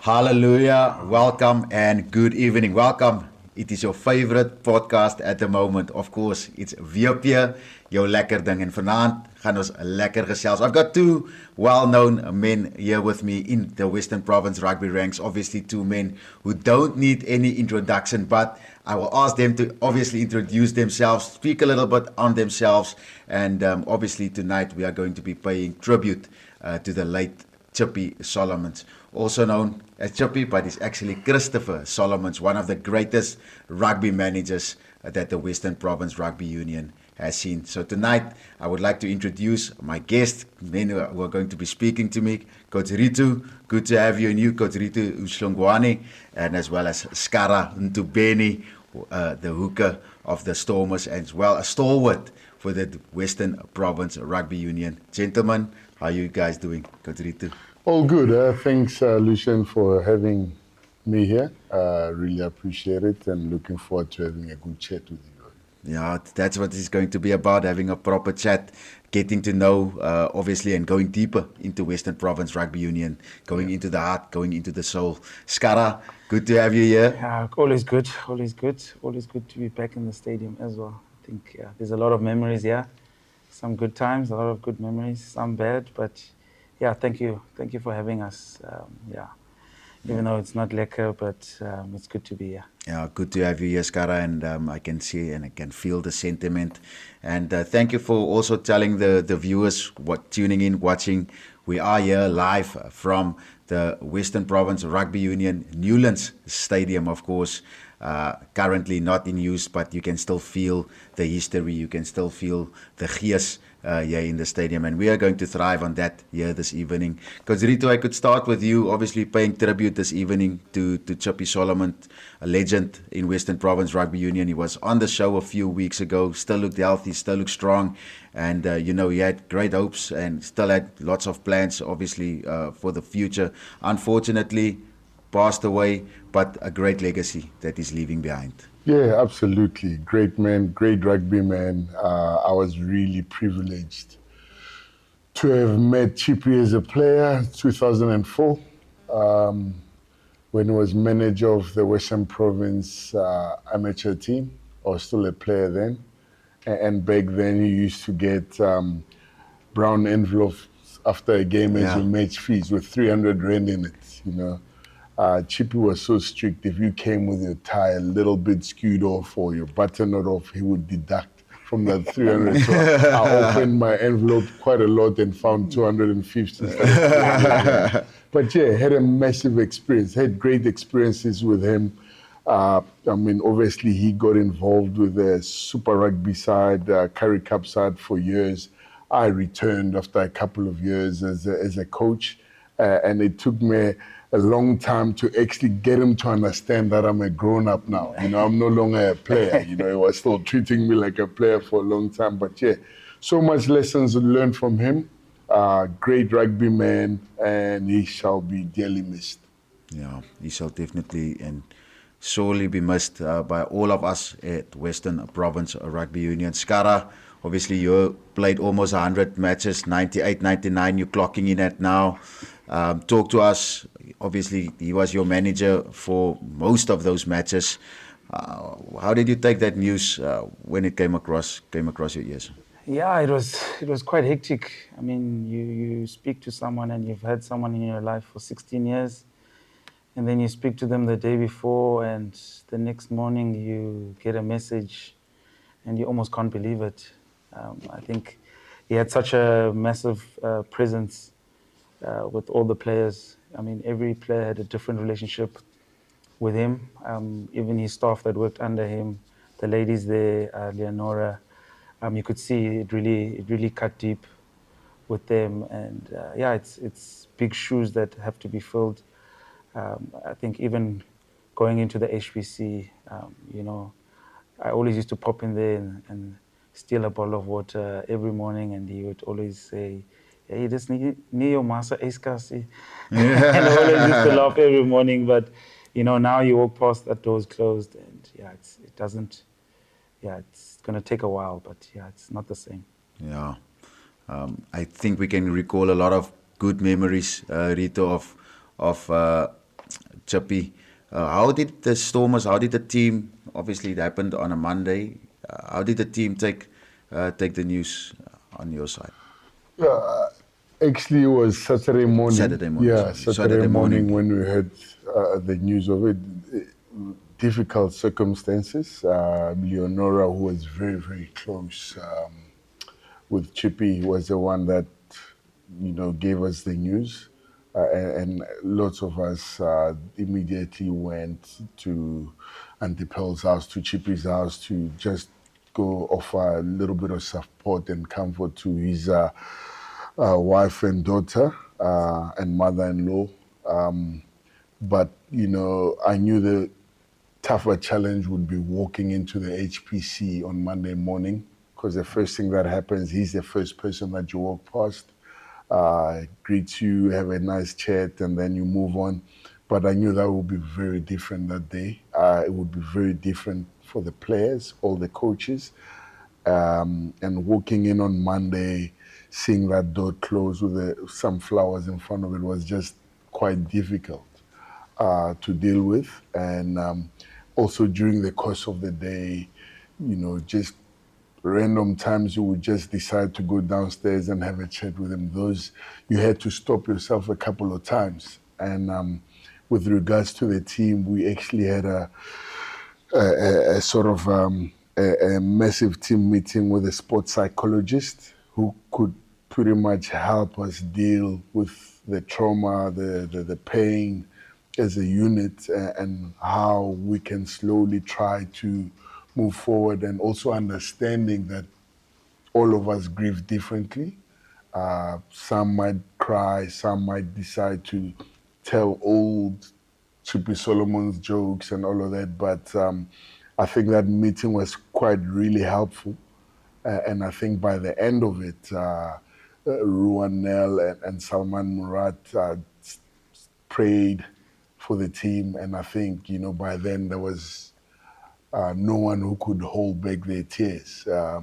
Hallelujah, welcome and good evening. Welcome. It is your favorite podcast at the moment. Of course, it's WP Jou Lekker Ding. En vanavond gaan ons lekker gesels. I've got two well-known men here with me in the Western Province rugby ranks. Obviously, two men who don't need any introduction, but I will ask them to obviously introduce themselves, speak a little bit on themselves, and obviously tonight we are going to be paying tribute to the late Chippy Solomons, also known as Chippy, but it's actually Christopher Solomons, one of the greatest rugby managers that the Western Province Rugby Union has seen. So tonight, I would like to introduce my guest, men who are going to be speaking to me. Coach Ritu, good to have you, and you, Coach Ritu Uslongwane, and as well as Scara Ntubeni, the hooker of the Stormers, as well as stalwart for the Western Province Rugby Union. Gentlemen, how are you guys doing, Coach Ritu? All good. Thanks, Lucian, for having me here. Really appreciate it and looking forward to having a good chat with you. Yeah, that's what it's going to be about, having a proper chat, getting to know, obviously, and going deeper into Western Province Rugby Union, going into the heart, going into the soul. Scara, good to have you here. Yeah, always good to be back in the stadium as well. I think there's a lot of memories here, some good times, a lot of good memories, some bad, but yeah, thank you for having us. Even though it's not lekker, but it's good to be here. Yeah, good to have you here, Scara, and I can see and I can feel the sentiment. And thank you for also telling the viewers what tuning in, watching. We are here live from the Western Province Rugby Union Newlands Stadium, of course. Currently not in use, but you can still feel the history, you can still feel the gees here in the stadium, and we are going to thrive on that here this evening. Because Rito, I could start with you, obviously paying tribute this evening to Chippy Solomons, a legend in Western Province Rugby Union. He was on the show a few weeks ago, still looked healthy, still looked strong, and he had great hopes and still had lots of plans, obviously, for the future. Unfortunately, passed away, but a great legacy that he's leaving behind. Yeah, absolutely. Great man, great rugby man. I was really privileged to have met Chippy as a player 2004 when he was manager of the Western Province amateur team. I was still a player then. And back then he used to get brown envelopes after a game as your match fees with 300 Rand in it, Chippy was so strict. If you came with your tie a little bit skewed off or your button not off, he would deduct from that 300. So I opened my envelope quite a lot and found 250. But yeah, had a massive experience, had great experiences with him. Obviously he got involved with the Super Rugby side, Currie Cup side for years. I returned after a couple of years as a coach, and it took me a long time to actually get him to understand that I'm a grown-up now. I'm no longer a player. He was still treating me like a player for a long time. But yeah, so much lessons learned from him. Great rugby man, and he shall be dearly missed. Yeah, he shall definitely and sorely be missed by all of us at Western Province Rugby Union. Scara, obviously you played almost 100 matches, 98, 99, you're clocking in at now. Talk to us. Obviously, he was your manager for most of those matches. How did you take that news when it came across your ears? Yeah, it was quite hectic. I mean, you speak to someone and you've had someone in your life for 16 years, and then you speak to them the day before, and the next morning you get a message, and you almost can't believe it. I think he had such a massive presence with all the players. I mean, every player had a different relationship with him. Even his staff that worked under him, the ladies there, Leonora, you could see it really cut deep with them. And it's big shoes that have to be filled. I think even going into the HBC, I always used to pop in there and steal a bottle of water every morning, and he would always say, "Hey, this Neo Masa Eskasi." And I always used to laugh every morning, but now you walk past, that door's closed, and it's gonna take a while, but it's not the same. Yeah. I think we can recall a lot of good memories, Rito, of Chippy. How did the Stormers, how did the team, obviously it happened on a Monday, how did the team take the news on your side? Yeah, actually, it was Saturday morning. Saturday morning, Yeah, sorry. Saturday morning when we heard the news of it. Difficult circumstances. Leonora, who was very, very close with Chippy, was the one that gave us the news, and lots of us immediately went to Auntie Pearl's house, to Chippy's house, to just go offer a little bit of support and comfort to his wife and daughter and mother-in-law. But I knew the tougher challenge would be walking into the HPC on Monday morning, because the first thing that happens, he's the first person that you walk past, greets you, have a nice chat, and then you move on. But I knew that would be very different that day. It would be very different for the players, all the coaches. And walking in on Monday, seeing that door close with some flowers in front of it was just quite difficult to deal with. And also during the course of the day, just random times you would just decide to go downstairs and have a chat with him. Those, you had to stop yourself a couple of times. And with regards to the team, we actually had a sort of a massive team meeting with a sports psychologist who could pretty much help us deal with the trauma, the pain as a unit, and how we can slowly try to move forward, and also understanding that all of us grieve differently. Some might cry, some might decide to tell old Chippy Solomons jokes and all of that. But I think that meeting was quite really helpful. And I think by the end of it, Ruan Nel and Salman Murat prayed for the team. And I think, by then there was no one who could hold back their tears. It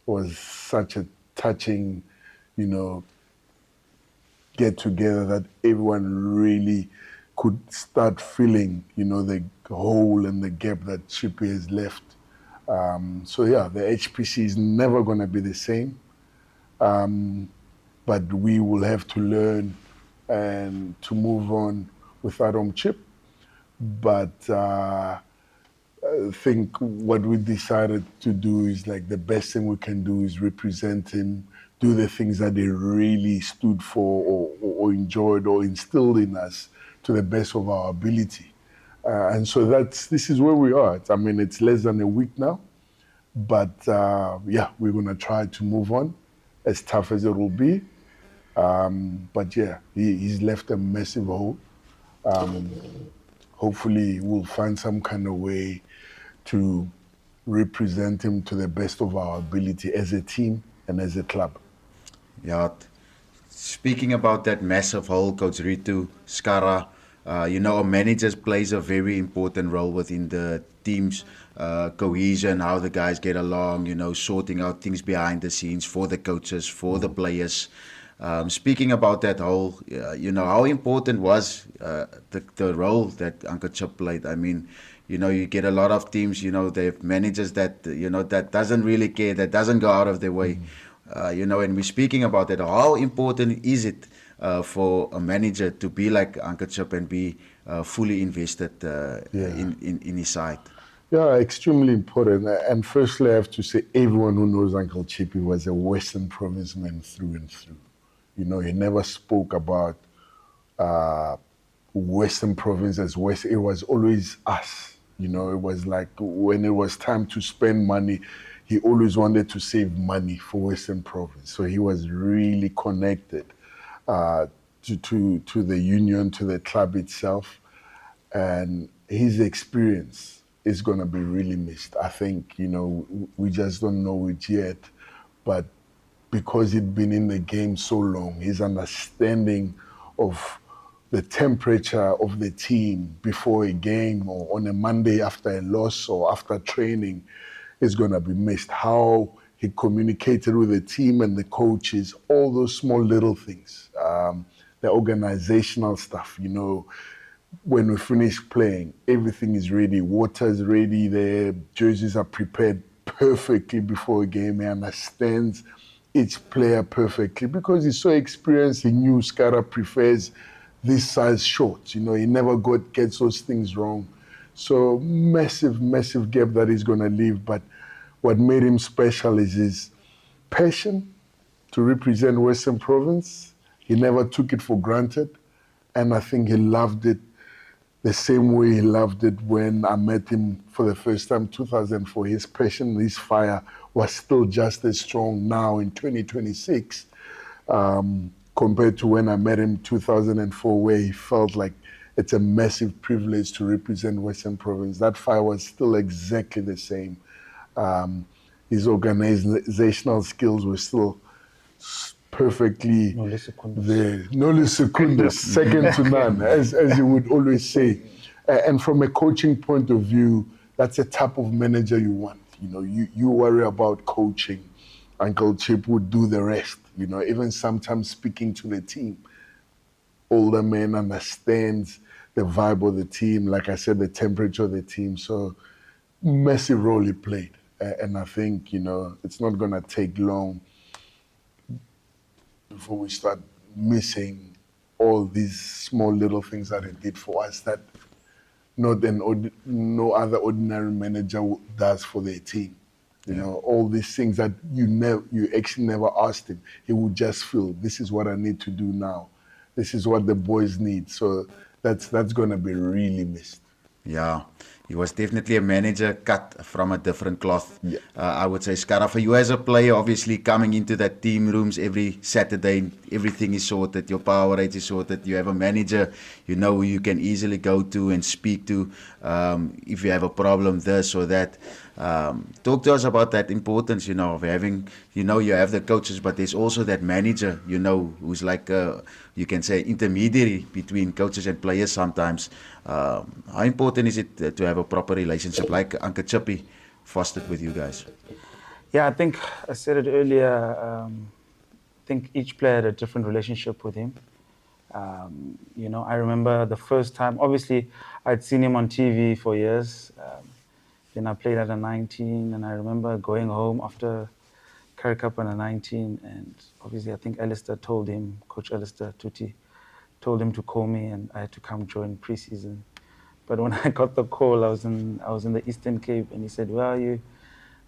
was such a touching, get together that everyone really could start feeling, the hole and the gap that Chippy has left. So yeah, the HPC is never going to be the same, but we will have to learn and to move on without Chip. But I think what we decided to do is, like, the best thing we can do is represent him, do the things that they really stood for or enjoyed or instilled in us to the best of our ability. And so this is where we are. I mean, it's less than a week now, but yeah, we're going to try to move on, as tough as it will be. But yeah, he's left a massive hole. Hopefully we'll find some kind of way to represent him to the best of our ability as a team and as a club. Yeah. Speaking about that massive hole, Coach Ritu, Scara, a manager plays a very important role within the team's cohesion, how the guys get along, sorting out things behind the scenes for the coaches, for the players. Speaking about that hole, how important was the role that Uncle Chip played? I mean, you get a lot of teams, they have managers that, that doesn't really care, that doesn't go out of their way. And we're speaking about that. How important is it for a manager to be like Uncle Chip and be fully invested in his side? Yeah, extremely important. And firstly, I have to say, everyone who knows Uncle Chippy was a Western Province man through and through. He never spoke about Western Province as West. It was always us. It was like when it was time to spend money, he always wanted to save money for Western Province. So he was really connected to the union, to the club itself. And his experience is going to be really missed. I think, we just don't know it yet. But because he'd been in the game so long, his understanding of the temperature of the team before a game or on a Monday after a loss or after training is going to be missed. How he communicated with the team and the coaches, all those small little things, the organizational stuff, when we finish playing, everything is ready. Water is ready. The jerseys are prepared perfectly before a game. He understands each player perfectly because he's so experienced. He knew Scara prefers this size shorts. He never gets those things wrong. So massive gap that he's going to leave. But what made him special is his passion to represent Western Province. He never took it for granted. And I think he loved it the same way he loved it when I met him for the first time, 2004. His passion, his fire was still just as strong now in 2026 compared to when I met him 2004, where he felt like it's a massive privilege to represent Western Province. That fire was still exactly the same. His organizational skills were still perfectly there. Noli secundus, second to none, as you would always say. And from a coaching point of view, that's the type of manager you want. You worry about coaching. Uncle Chip would do the rest. Even sometimes speaking to the team. Older man understands the vibe of the team, like I said, the temperature of the team. So massive role he played. And I think, it's not going to take long before we start missing all these small little things that he did for us that no other ordinary manager does for their team. All these things that you actually never asked him. He would just feel, this is what I need to do now. This is what the boys need. So that's going to be really missed. Yeah, he was definitely a manager cut from a different cloth. Yeah. I would say, Scara, for you as a player, obviously coming into that team rooms every Saturday, everything is sorted, your power rate is sorted, you have a manager, who you can easily go to and speak to if you have a problem, this or that. Talk to us about that importance, of having, you have the coaches, but there's also that manager, who's like, you can say, intermediary between coaches and players sometimes. How important is it to have a proper relationship like Uncle Chippy fostered with you guys? Yeah, I think I said it earlier. I think each player had a different relationship with him. I remember the first time, obviously, I'd seen him on TV for years. Then I played at a 19, and I remember going home after Currie Cup on a 19, and obviously I think Coach Alistair Tutti, told him to call me, and I had to come join preseason. But when I got the call, I was in the Eastern Cape, and he said, "Where are you?"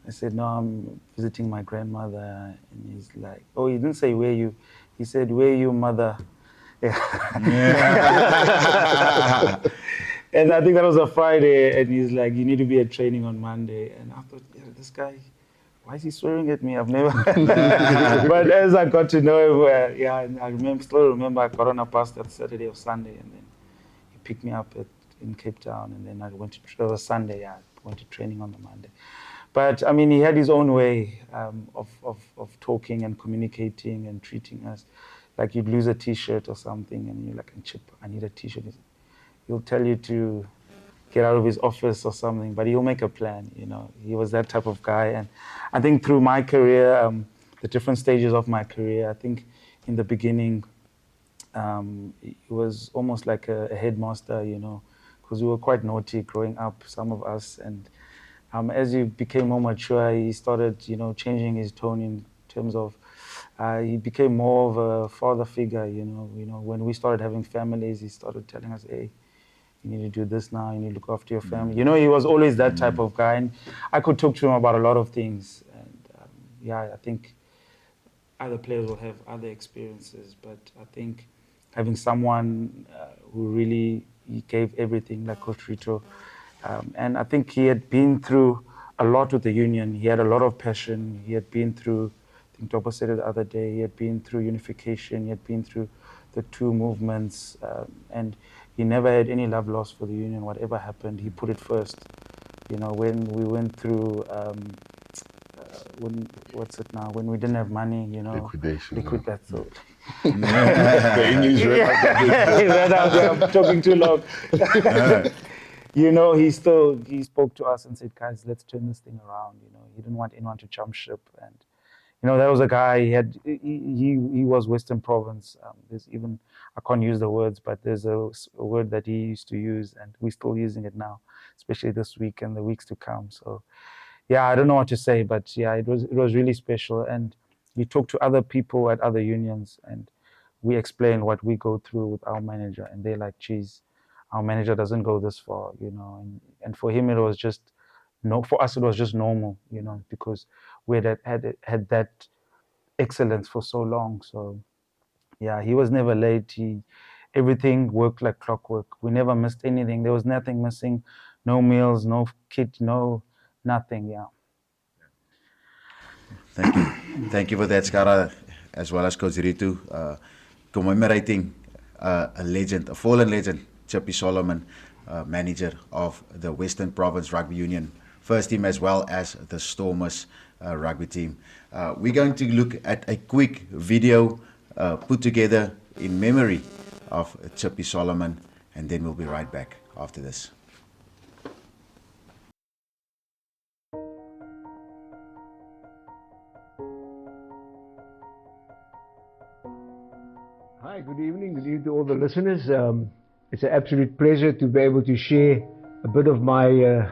I said, "No, I'm visiting my grandmother." And he's like, "Oh, he didn't say where you." He said, "Where you, mother?" Yeah. And I think that was a Friday, and he's like, "You need to be at training on Monday." And I thought, yeah, this guy, why is he swearing at me? I've never. But as I got to know him, I still remember I got on a bus that Saturday or Sunday, and then he picked me up in Cape Town, and then I went to Sunday. I went to training on the Monday. But I mean, he had his own way of talking and communicating and treating us. Like you'd lose a T-shirt or something, and you're like, "Chip, I need a T-shirt." He'll tell you to get out of his office or something, but he'll make a plan. He was that type of guy. And I think through my career, the different stages of my career, I think in the beginning, he was almost like a headmaster, because we were quite naughty growing up, some of us. And as he became more mature, he started, changing his tone in terms of, he became more of a father figure, when we started having families, he started telling us, "Hey, you need to do this now, you need to look after your family." He was always that type of guy. And I could talk to him about a lot of things. And I think other players will have other experiences, but I think having someone who really he gave everything, like Coach Rito, and I think he had been through a lot with the union. He had a lot of passion. He had been through, I think Topo said it the other day, he had been through unification, he had been through the two movements, and he never had any love lost for the union. Whatever happened, he put it first. When we went through, when we didn't have money, Liquidation. That's all. The English I'm talking too long. He spoke to us and said, "Guys, let's turn this thing around." He didn't want anyone to jump ship, and That was a guy. He was Western Province. There's even, I can't use the words, but there's a word that he used to use, and we're still using it now, especially this week and the weeks to come. So, yeah, I don't know what to say, but yeah, it was really special. And we talked to other people at other unions, and we explained what we go through with our manager, and they're like, "Geez, our manager doesn't go this far," And for him, it was just no. For us, it was just normal, because we had that excellence for so long. So yeah, he was never late. Everything worked like clockwork. We never missed anything. There was nothing missing, no meals, no kit, no nothing. Yeah. Thank you for that, Scara, as well as Coach Ritu, commemorating a legend, a fallen legend, Chippy Solomon, manager of the Western Province Rugby Union first team as well as the Stormers rugby team. We're going to look at a quick video put together in memory of Chippy Solomon, and then we'll be right back after this. Hi, good evening. Good evening to all the listeners. It's an absolute pleasure to be able to share a bit of my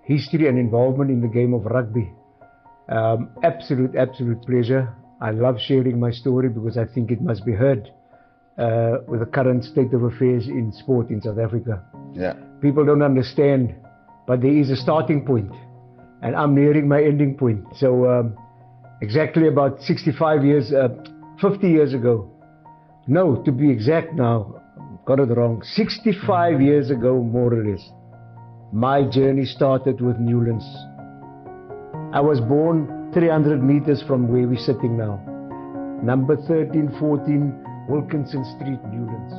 history and involvement in the game of rugby. Absolute pleasure. I love sharing my story because I think it must be heard with the current state of affairs in sport in South Africa. Yeah. People don't understand, but there is a starting point, and I'm nearing my ending point. So exactly about 50 years ago, no, to be exact now, got it wrong, 65 years ago, more or less, my journey started with Newlands. I was born 300 meters from where we're sitting now. Number 1314 Wilkinson Street, Newlands.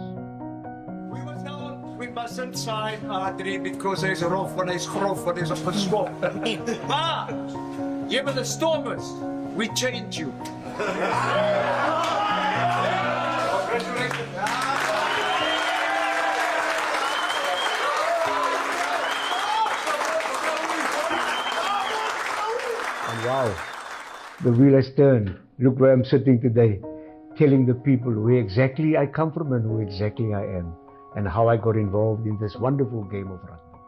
We was told we mustn't sign R3 because hy's rof en hy's grof en hy's opgeswop. Maar, jy met the Stormers, we change you. And wow, the wheel has turned. Look where I'm sitting today, telling the people where exactly I come from and who exactly I am, and how I got involved in this wonderful game of rugby.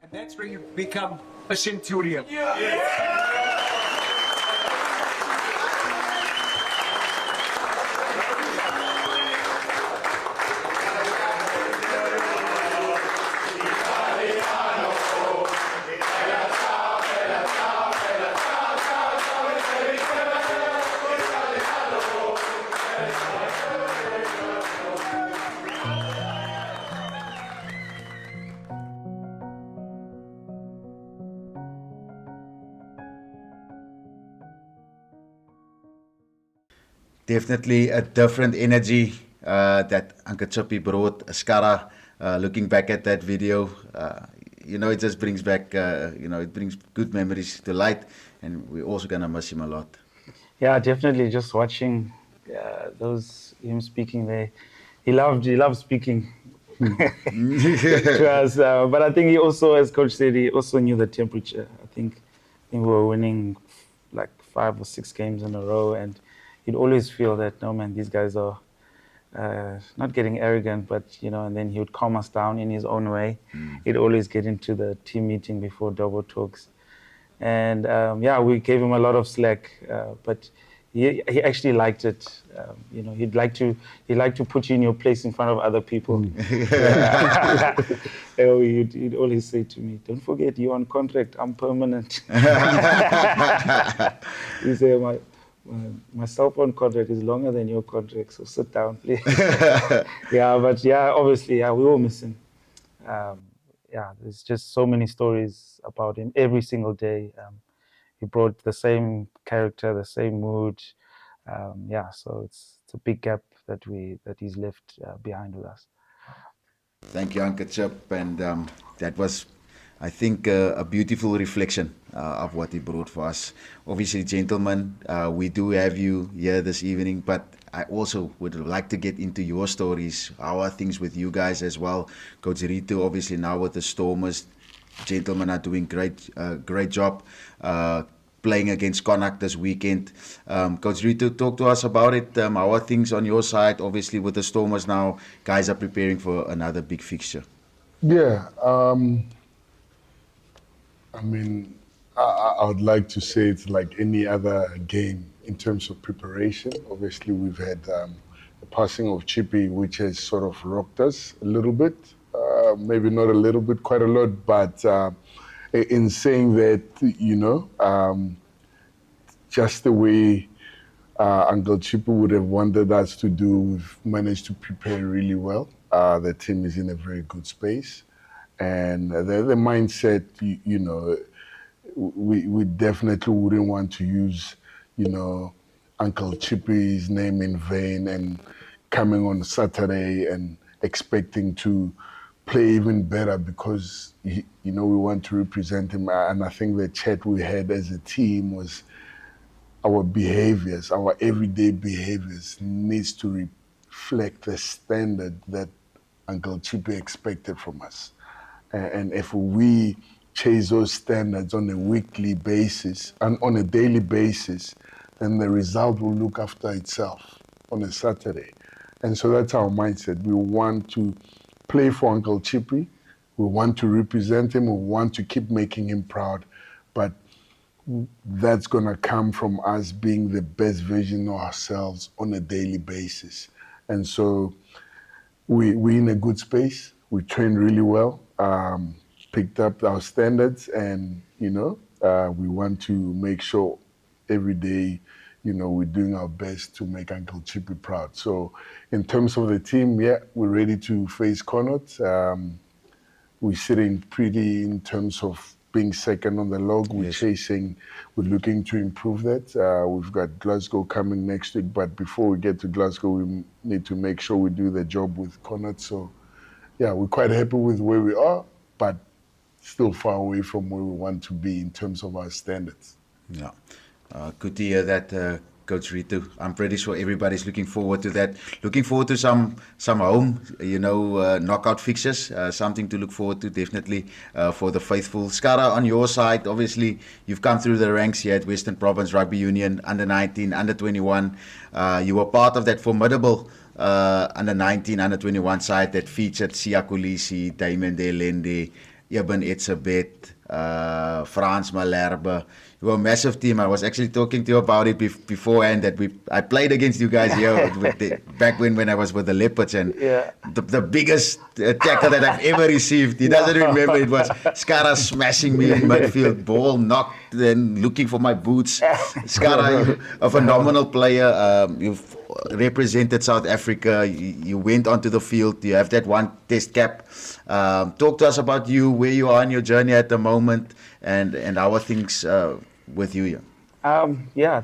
And that's where you become a centurion. Definitely a different energy that Uncle Chippy brought. Scara, looking back at that video, it just brings back, it brings good memories to light, and we're also gonna miss him a lot. Yeah, definitely. Just watching him speaking there, he loved speaking to us. But I think he also, as Coach said, he also knew the temperature. I think we were winning like 5 or 6 games in a row, and you'd always feel that, no man, these guys are not getting arrogant, but and then he would calm us down in his own way. He'd always get into the team meeting before double talks, and we gave him a lot of slack, but he actually liked it. He'd like to put you in your place in front of other people. He'd always say to me, "Don't forget, you're on contract. I'm permanent." He said, my cell phone contract is longer than your contract, so sit down, please. Obviously, we all miss him. There's just so many stories about him every single day. He brought the same character, the same mood. So it's a big gap that he's left behind with us. Thank you, Uncle Chip, and that was, I think, a beautiful reflection of what he brought for us. Obviously, gentlemen, we do have you here this evening, but I also would like to get into your stories. How are things with you guys as well? Coach Rito, obviously now with the Stormers, gentlemen are doing great job playing against Connacht this weekend. Coach Rito, talk to us about it. How are things on your side? Obviously with the Stormers now, guys are preparing for another big fixture. Yeah, I mean, I would like to say it's like any other game in terms of preparation. Obviously, we've had the passing of Chippy, which has sort of rocked us a little bit. Maybe not a little bit, quite a lot. But in saying that, just the way Uncle Chippy would have wanted us to do, we've managed to prepare really well. The team is in a very good space. And the mindset, we definitely wouldn't want to use, Uncle Chippy's name in vain and coming on Saturday and expecting to play even better because, we want to represent him. And I think the chat we had as a team was our behaviors, our everyday behaviors needs to reflect the standard that Uncle Chippy expected from us. And if we chase those standards on a weekly basis and on a daily basis, then the result will look after itself on a Saturday. And so that's our mindset. We want to play for Uncle Chippy. We want to represent him. We want to keep making him proud. But that's going to come from us being the best version of ourselves on a daily basis. And so we're in a good space. We trained really well. Picked up our standards, and we want to make sure every day, we're doing our best to make Uncle Chippy proud. So, in terms of the team, yeah, we're ready to face Connacht. We're sitting pretty in terms of being second on the log. We're chasing. We're looking to improve that. We've got Glasgow coming next week, but before we get to Glasgow, we need to make sure we do the job with Connacht. So. Yeah, we're quite happy with where we are, but still far away from where we want to be in terms of our standards. Yeah, good to hear that, Coach Rito. I'm pretty sure everybody's looking forward to that. Looking forward to some home, knockout fixtures. Something to look forward to, definitely, for the faithful. Scara, on your side, obviously, you've come through the ranks here at Western Province Rugby Union, under 19, under 21. You were part of that formidable under 19, under 21 side that featured Siya Kolisi, Damien Delende, Eben Etzebeth, Frans Malherbe. You were a massive team. I was actually talking to you about it beforehand that I played against you guys here back when I was with the Leopards, and the biggest tackle that I've ever received, he doesn't remember, it was Scara smashing me in midfield, ball knocked, then looking for my boots. Scara, a phenomenal player. You've represented South Africa. You went onto the field. You have that one test cap. Talk to us about you, where you are in your journey at the moment, and how are things with you? I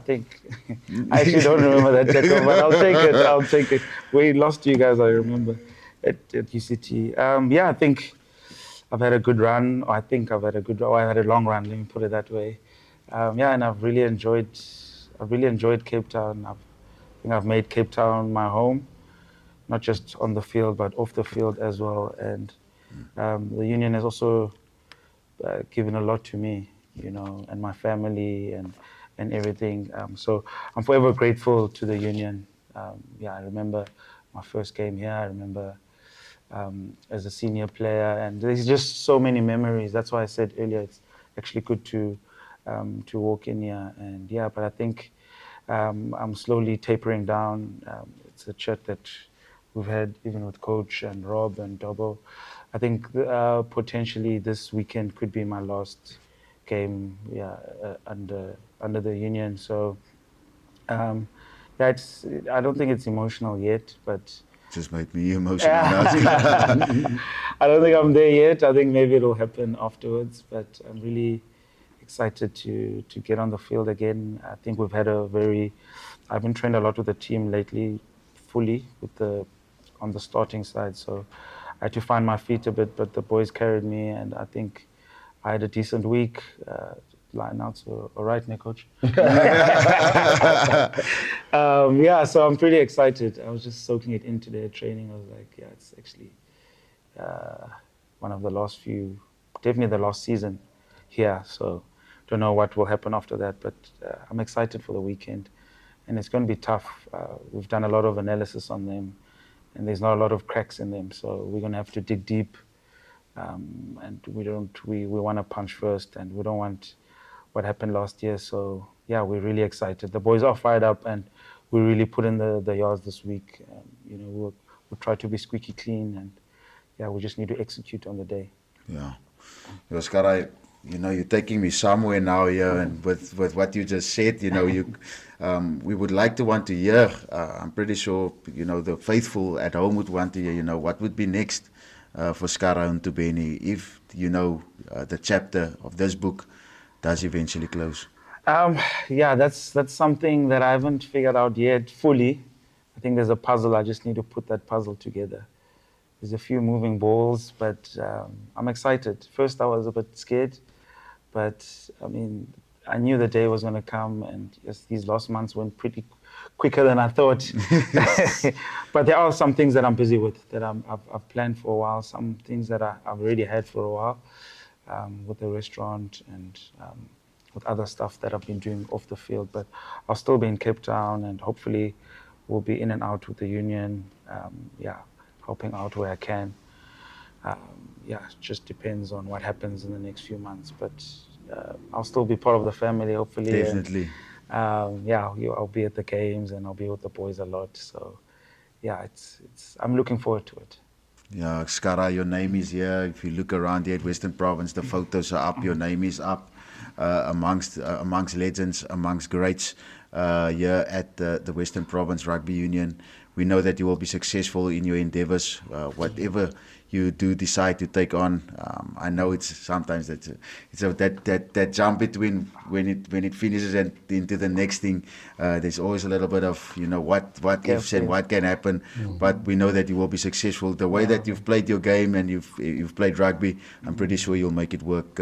think I actually don't remember that tackle, but I'll take it. We lost you guys, I remember, at UCT. I think I've had a good run. I had a long run, let me put it that way. And I've really enjoyed Cape Town. I think I've made Cape Town my home, not just on the field, but off the field as well. And the union has also given a lot to me, and my family and everything. So I'm forever grateful to the union. I remember my first game here. I remember as a senior player, and there's just so many memories. That's why I said earlier it's actually good to walk in here. And but I think I'm slowly tapering down. It's a chat that we've had even with Coach and Rob and Dobbo. I think potentially this weekend could be my last game under the union. So I don't think it's emotional yet, but just made me emotional. I don't think I'm there yet. I think maybe it'll happen afterwards, but I'm really excited to get on the field again. I think I've been trained a lot with the team lately, fully on the starting side. So I had to find my feet a bit, but the boys carried me, and I think I had a decent week. line out. So, all right, coach. Yeah, so I'm pretty excited. I was just soaking it into their training. I was like, yeah, it's actually one of the last few, definitely the last season here. So don't know what will happen after that, but I'm excited for the weekend. And it's going to be tough. We've done a lot of analysis on them, and there's not a lot of cracks in them. So we're going to have to dig deep. And we want to punch first, and we don't want what happened last year. So yeah, we're really excited. The boys are fired up, and we really put in the yards this week. We'll try to be squeaky clean, and yeah, we just need to execute on the day. Yeah. Scara, you're taking me somewhere now here, and with what you just said, we would want to hear. I'm pretty sure, the faithful at home would want to hear, what would be next for Scara and Ntubeni if, the chapter of this book does eventually close. Yeah, that's something that I haven't figured out yet fully. I think there's a puzzle. I just need to put that puzzle together. There's a few moving balls, but I'm excited. First, I was a bit scared, but I mean, I knew the day was going to come, and yes, these last months went pretty quicker than I thought. But there are some things that I'm busy with that I've planned for a while. Some things that I've already had for a while with the restaurant and with other stuff that I've been doing off the field. But I'll still be in Cape Town, and hopefully we'll be in and out with the union. Helping out where I can. It just depends on what happens in the next few months. But I'll still be part of the family, hopefully. Definitely. And, I'll be at the games, and I'll be with the boys a lot. So, yeah, I'm looking forward to it. Yeah, Scara, your name is here. If you look around here at Western Province, the photos are up. Your name is up amongst legends, amongst greats here at the Western Province Rugby Union. We know that you will be successful in your endeavors, whatever you do decide to take on. I know it's sometimes that jump between when it finishes and into the next thing. There's always a little bit of what ifs and what can happen. Mm-hmm. But we know that you will be successful. The way that you've played your game and you've played rugby, I'm pretty sure you'll make it work.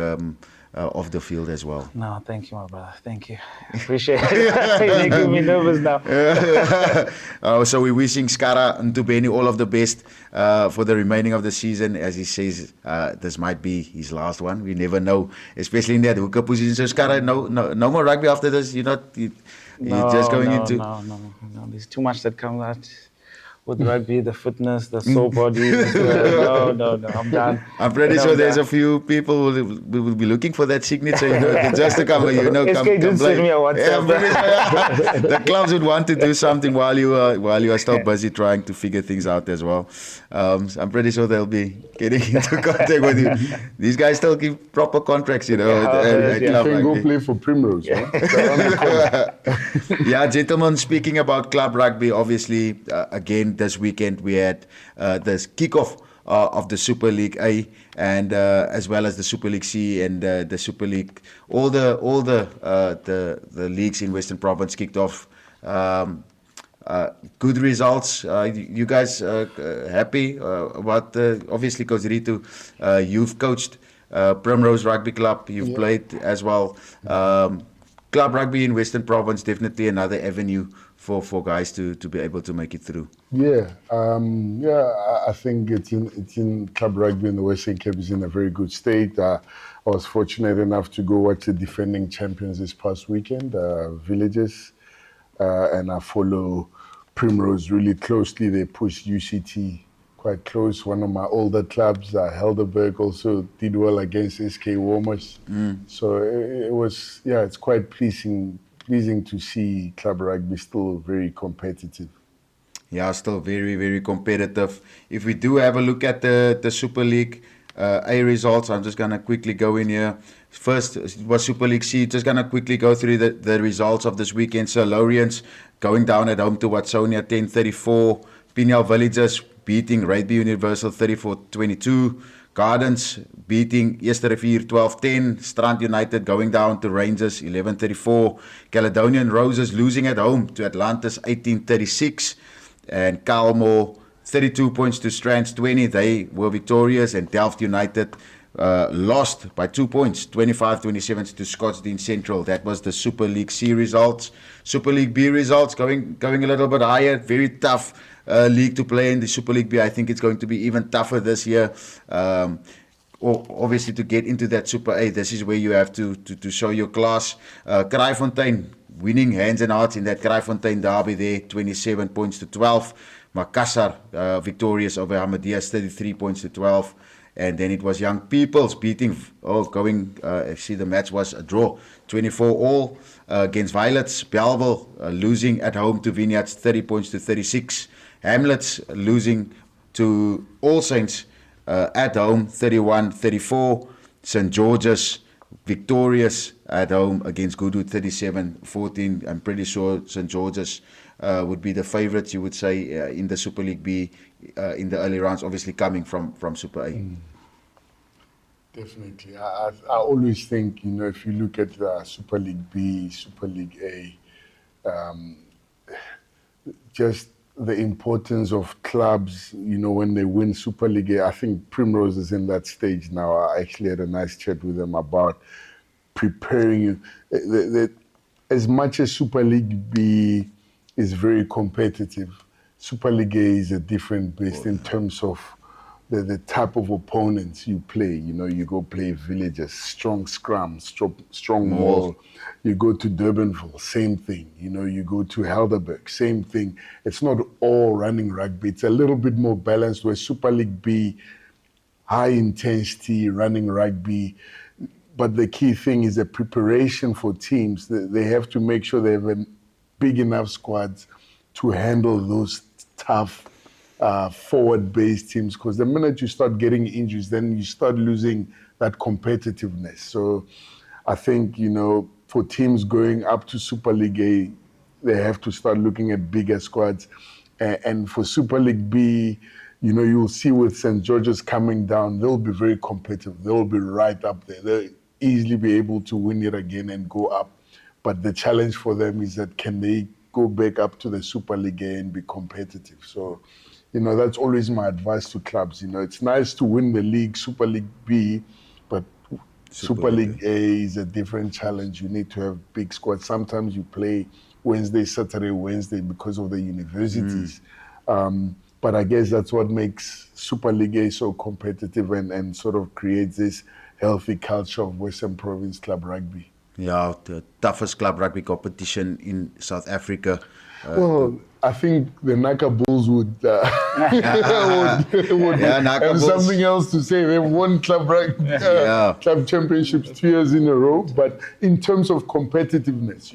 Off the field as well. No, thank you, my brother. Thank you. I appreciate it. You're making me nervous now. So we're wishing Scara Ntubeni all of the best for the remaining of the season. As he says, this might be his last one. We never know, especially in that hooker position. So Scara, no more rugby after this. You're just going into. No. There's too much that comes out. With rugby, the fitness, the soul body. No, I'm done. I'm pretty sure there's a few people who will be looking for that signature, just to come, SK didn't send me a WhatsApp. The clubs would want to do something while you are still busy trying to figure things out as well. So I'm pretty sure they'll be getting into contact with you. These guys still give proper contracts, You can go play for Primrose. Yeah, gentlemen, speaking about club rugby, obviously, again, this weekend we had this kickoff of the Super League A and as well as the Super League C and the Super League. All the leagues in Western Province kicked off. Good results. You guys happy about obviously Coach Ritu, you've coached Primrose Rugby Club. You've played as well. Club rugby in Western Province, definitely another avenue for guys to be able to make it through. I think it's in club rugby in the Western Cape is in a very good state. I was fortunate enough to go watch the defending champions this past weekend, Villages, and I follow Primrose really closely. They pushed UCT quite close. One of my older clubs, Helderberg, also did well against SK Warmers. So it was, it's quite pleasing to see club rugby still very competitive. Yeah, still very, very competitive. If we do have a look at the Super League A results, I'm just going to quickly go in here. First was Super League C. Just going to quickly go through the results of this weekend. So Lorients going down at home to Watsonia 10-34. Pinel Villages beating Rugby Universal 34-22. Gardens beating Eersterivier 12-10. Strand United going down to Rangers 11-34. Caledonian Roses losing at home to Atlantis 18-36. And Calmore 32 points to Strands 20. They were victorious. And Delft United lost by 2 points, 25-27 to Scottsdene Central. That was the Super League C results. Super League B results going a little bit higher. Very tough league to play in, the Super League B. I think it's going to be even tougher this year. Obviously, to get into that Super A, this is where you have to show your class. Kraaifontein winning hands and hearts in that Kraaifontein derby there, 27 points to 12. Makassar victorious over Ahmadiyya's 33 points to 12. And then it was Young People's beating, actually the match was a draw, 24-all against Violets. Belleville losing at home to Vineyards, 30 points to 36. Hamlets losing to All Saints at home, 31-34. St. George's victorious at home against Goodwood, 37-14. I'm pretty sure St. George's would be the favourites, you would say, in the Super League B in the early rounds, obviously coming from Super A. Definitely. I always think, if you look at Super League B, Super League A, just the importance of clubs, when they win Super League A. I think Primrose is in that stage now. I actually had a nice chat with them about preparing you. As much as Super League B is very competitive, Super League A is a different beast in terms of the type of opponents you play. You go play Villagers, strong scrum, strong maul. You go to Durbanville, same thing. You go to Helderberg, same thing. It's not all running rugby. It's a little bit more balanced, where Super League B, high intensity running rugby. But the key thing is the preparation for teams. They have to make sure they have big enough squads to handle those tough forward-based teams, because the minute you start getting injuries, then you start losing that competitiveness. So I think, for teams going up to Super League A, they have to start looking at bigger squads. And for Super League B, you'll see with St. George's coming down, they'll be very competitive. They'll be right up there. They'll easily be able to win it again and go up. But the challenge for them is that can they go back up to the Super League A and be competitive? So, that's always my advice to clubs. It's nice to win the league, Super League B, but Super League A is a different challenge. You need to have big squads. Sometimes you play Wednesday, Wednesday because of the universities. But I guess that's what makes Super League A so competitive and sort of creates this healthy culture of Western Province Club Rugby. Yeah, the toughest club rugby competition in South Africa. I think the Naka Bulls would have something else to say. They've won club championships 2 years in a row. But in terms of competitiveness,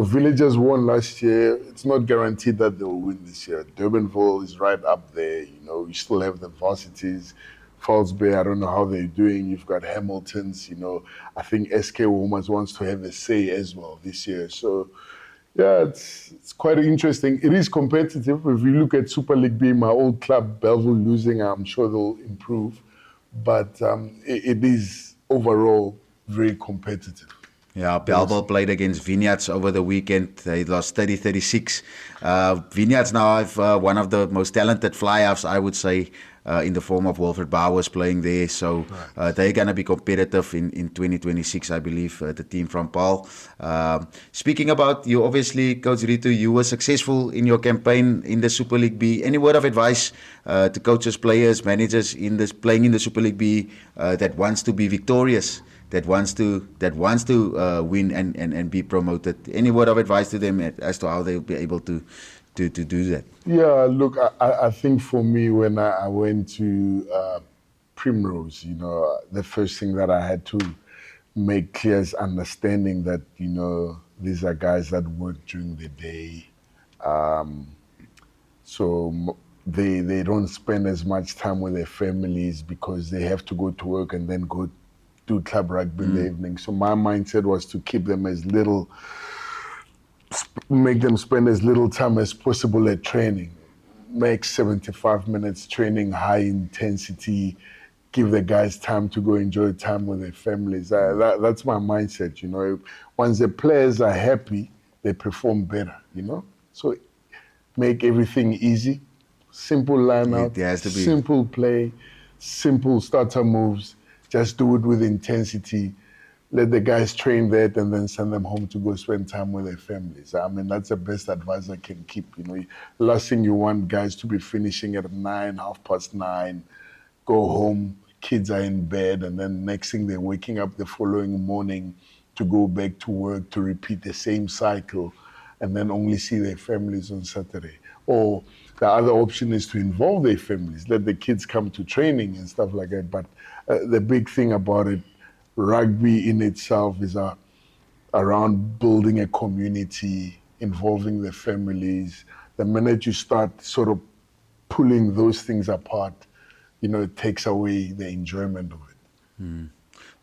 Villagers won last year. It's not guaranteed that they'll win this year. Durbanville is right up there. You still have the varsities. Falls Bay, I don't know how they're doing. You've got Hamiltons, I think SK Womas wants to have a say as well this year. So, yeah, it's quite interesting. It is competitive. If you look at Super League B, my old club, Belleville losing, I'm sure they'll improve. But it is overall very competitive. Yeah, Belleville played against Vineyards over the weekend. They lost 30-36. Vineyards now have one of the most talented fly-offs, I would say, in the form of Wilfred Bowers playing there. So they're going to be competitive in 2026, I believe, the team from Paul. Speaking about you, obviously, Coach Ritu, you were successful in your campaign in the Super League B. Any word of advice to coaches, players, managers playing in the Super League B that wants to be victorious? That wants to win and be promoted. Any word of advice to them as to how they'll be able to do that? Yeah, look, I think for me, when I went to Primrose, the first thing that I had to make clear is understanding that, these are guys that work during the day. So they don't spend as much time with their families because they have to go to work and then go do club rugby in the evening. So my mindset was to keep them make them spend as little time as possible at training. Make 75 minutes training, high intensity, give the guys time to go enjoy time with their families. That's my mindset, Once the players are happy, they perform better, So make everything easy, simple line out, simple play, simple starter moves, just do it with intensity, let the guys train that, and then send them home to go spend time with their families. I mean, that's the best advice I can keep. You know, last thing you want guys to be finishing at 9, 9:30, go home, kids are in bed, and then next thing they're waking up the following morning to go back to work to repeat the same cycle, and then only see their families on Saturday. Or the other option is to involve their families, let the kids come to training and stuff like that. But the big thing about it, rugby in itself is around building a community, involving the families. The minute you start sort of pulling those things apart, you know, it takes away the enjoyment of it.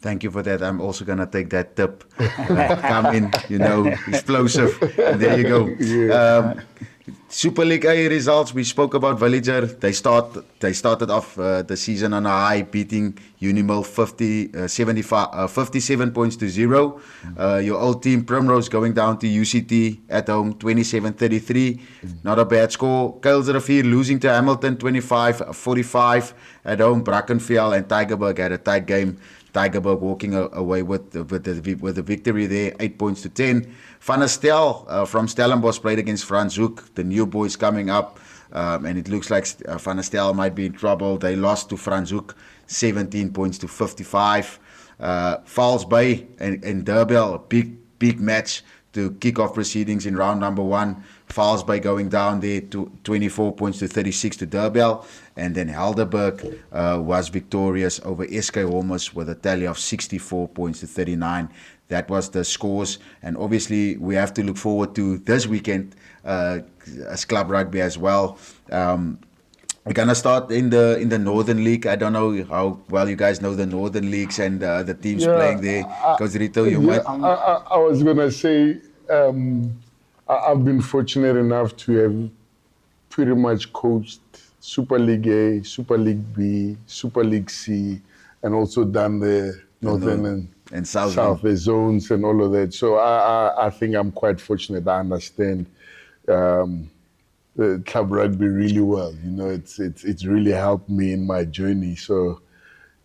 Thank you for that. I'm also going to take that tip. Come in, you know, explosive. And there you go. Yeah. Super League A results. We spoke about Villager. They started off the season on a high, beating Unimil 57 points to 0. Your old team Primrose going down to UCT at home 27-33. Not a bad score. Kuilsrivier losing to Hamilton 25-45 at home. Brackenfell and Tygerberg had a tight game. Tygerberg walking away with the victory there, 8 points to 10. Van der Stel from Stellenbosch played against Franschhoek, the new boys coming up, and it looks like Van der Stel might be in trouble. They lost to Franschhoek, 17 points to 55. Falls Bay and Durbell, a big match to kick off proceedings in round number 1. Falls Bay going down there to 24 points to 36 to Durbell. And then Helderberg was victorious over SK Holmes with a tally of 64 points to 39. That was the scores. And obviously, we have to look forward to this weekend as club rugby as well. We're going to start in the Northern League. I don't know how well you guys know the Northern Leagues and the teams playing there. Because Rito, you might... I was going to say, I've been fortunate enough to have pretty much coached Super League A, Super League B, Super League C, and also done the Northern and South zones and all of that. So I think I'm quite fortunate. I understand the club rugby really well. You know, it's really helped me in my journey. So,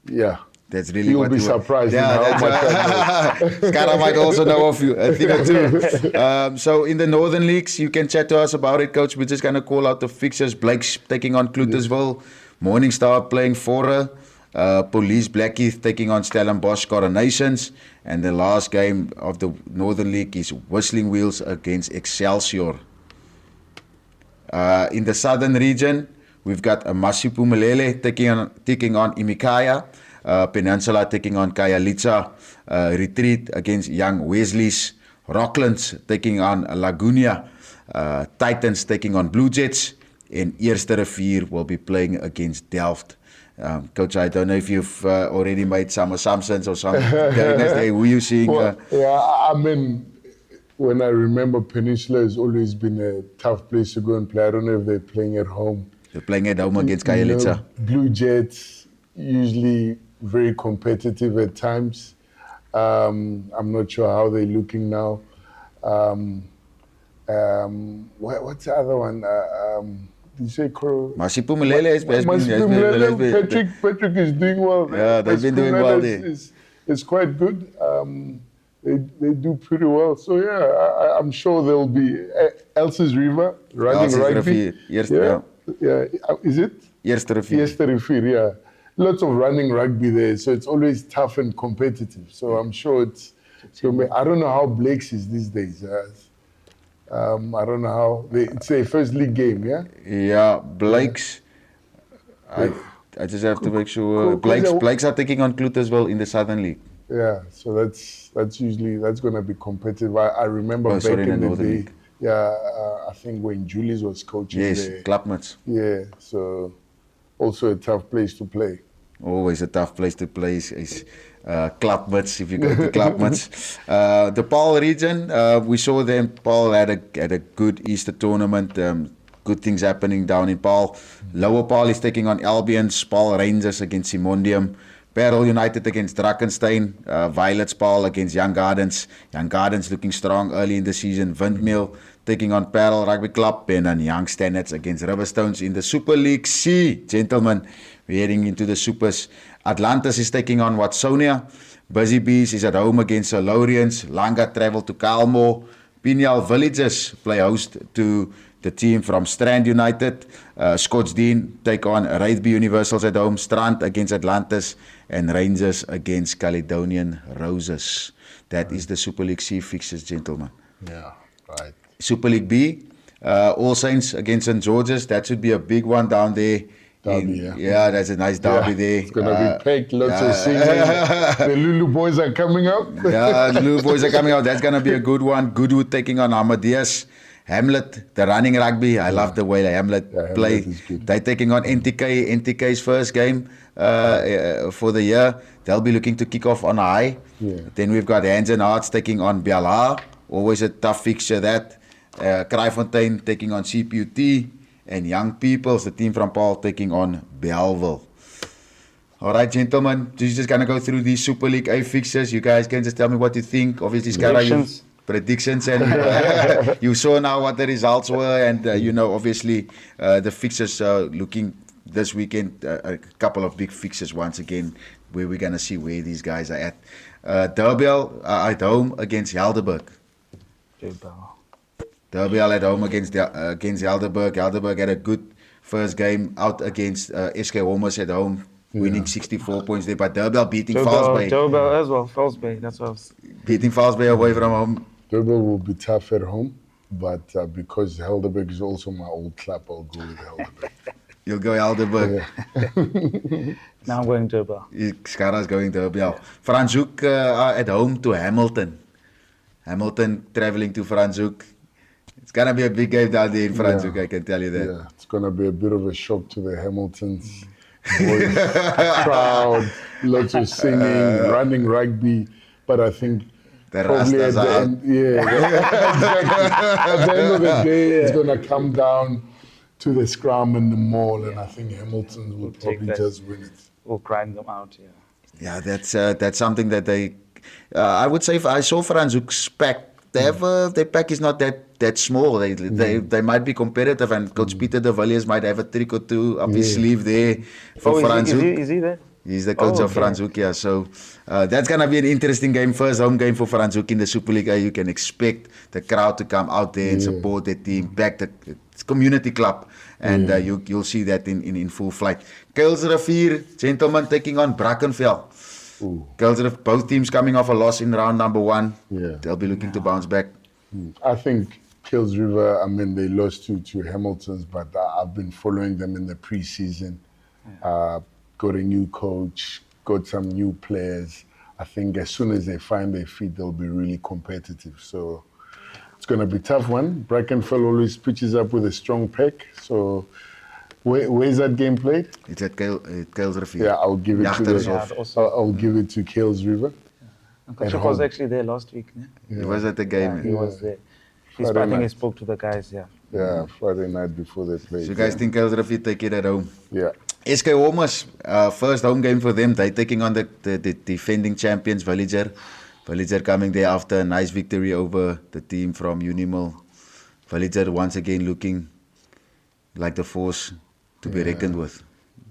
yeah. That's really You'll be surprised how much I know. Scara might also know of you, a thing or two. So in the Northern Leagues, you can chat to us about it, Coach. We're just going to call out the fixtures. Blake's taking on Clutersville. Morningstar playing Fora. Police Blackheath taking on Stellenbosch Coronations. And the last game of the Northern League is Whistling Wheels against Excelsior. In the Southern region, we've got Masipumelele taking on Imikaya. Peninsula taking on Kayalitza, Retreat against Young Wesleys, Rocklands taking on Lagunia, Titans taking on Blue Jets, and Eerste Rivier will be playing against Delft. Coach, I don't know if you've already made some assumptions or something. Who you seeing? Well, yeah, I mean, when I remember Peninsula has always been a tough place to go and play. I don't know if they're playing at home. They're playing at home against Kayalitza. Blue Jets, usually very competitive at times. I'm not sure how they're looking now. What's the other one? Did you say Masipumelele has been Patrick is doing well there. Yeah, they've been doing well there. It's quite good. They do pretty well. So yeah, I'm sure there'll be Elsa's River running rugby. Yeah. Is it? Eerste Rivier, yeah. Lots of running rugby there, so it's always tough and competitive. So I'm sure I don't know how Blake's is these days. I don't know how it's a first league game, yeah. Yeah, Blake's. I just have to make sure. Blake's are taking on Clutersville in the Southern League. Yeah, so that's going to be competitive. I remember back in the day. League. Yeah, I think when Julius was coaching. Yes, Clubmats. Yeah, so. Also a tough place to play. Always a tough place to play is Clubmats, if you go to Clubmats. The Paarl region, we saw them. Paarl had a good Easter tournament. Good things happening down in Paarl. Lower Paarl is taking on Albion. Paarl Rangers against Simondium. Parel United against Drakenstein, Violet's Paul against Young Gardens. Young Gardens looking strong early in the season. Windmill taking on Parel Rugby Club, and then Young Standards against Riverstones in the Super League C. Gentlemen, we're heading into the Supers. Atlantis is taking on Watsonia. Busy Bees is at home against Lowrians. Langa travel to Calmore. Pineal Villages play host to the team from Strand United. Scottsdene take on Rugby Universals at home. Strand against Atlantis, and Rangers against Caledonian Roses. That is the Super League C fixtures, gentlemen. Yeah, right. Super League B, All Saints against St. George's. That should be a big one down there. Derby, Yeah, that's a nice derby there. It's going to be packed, lots of singing. The Lulu boys are coming up. Yeah, the Lulu boys are coming out. That's going to be a good one. Goodwood taking on Amadeus. Hamlet, the running rugby. I love the way Hamlet play. They're taking on NTK. NTK's first game for the year. They'll be looking to kick off on a high. Yeah. Then we've got Hands and Hearts taking on Biala. Always a tough fixture that. Kraaifontein taking on CPUT. And Young Peoples, the team from Paul, taking on Belleville. All right, gentlemen, just going to go through these Super League A fixtures. You guys can just tell me what you think. Obviously, Scara, predictions, and you saw now what the results were, and obviously the fixtures looking this weekend. A couple of big fixtures once again, where we're going to see where these guys are at. Durban at home against Helderberg. Durban at home against Helderberg. Helderberg had a good first game out against SK Homers at home, winning 64 points there. But Durban beating Falsbay. Durban as well, Falsbay. That's what I was... Beating Falsbay away from home. Durban will be tough at home, but because Helderberg is also my old club, I'll go with Helderberg. You'll go Helderberg. Yeah. Now I'm going Durban. Scara's going Durban. Franschhoek at home to Hamilton. Hamilton traveling to Franschhoek. It's going to be a big game down there in Franschhoek, I can tell you that. Yeah, it's going to be a bit of a shock to the Hamiltons. Boys, crowd, lots of singing, running rugby, but I think the probably at Rastas the are end, exactly. At the end of the day, it's going to come down to the scrum and the maul, and I think Hamilton will probably just win it. We'll grind them out, Yeah, that's something that they... I would say, I saw Franschhoek's pack. Their pack is not that small. They might be competitive, and Coach Peter de Villiers might have a trick or two up his sleeve there for Franschhoek. Is he there? He's the coach of Franschhoek, yeah. So that's going to be an interesting game. First home game for Franschhoek in the Super League. You can expect the crowd to come out there and support their team, back the community club, and you'll see that in full flight. Kuilsrivier, gentlemen, taking on Brackenfell. Kuilsrivier, both teams coming off a loss in round number 1. Yeah. They'll be looking to bounce back. I think Kuilsrivier, I mean, they lost to Hamiltons, but I've been following them in the preseason. Got a new coach, got some new players. I think as soon as they find their feet, they'll be really competitive. So it's going to be a tough one. Brackenfell always pitches up with a strong pack. So where's that game played? It's at Kuilsrivier. Yeah, I'll give it I'll give it to Kuilsrivier. Coach was actually there last week. Ne? He was at the game. He was there. I think he spoke to the guys, Yeah, Friday night before they played. So you guys think Kuilsrivier take it at home? Yeah. SK Homers, first home game for them. They're taking on the defending champions, Villager. Villager coming there after a nice victory over the team from Unimil. Villager once again looking like the force to be reckoned with.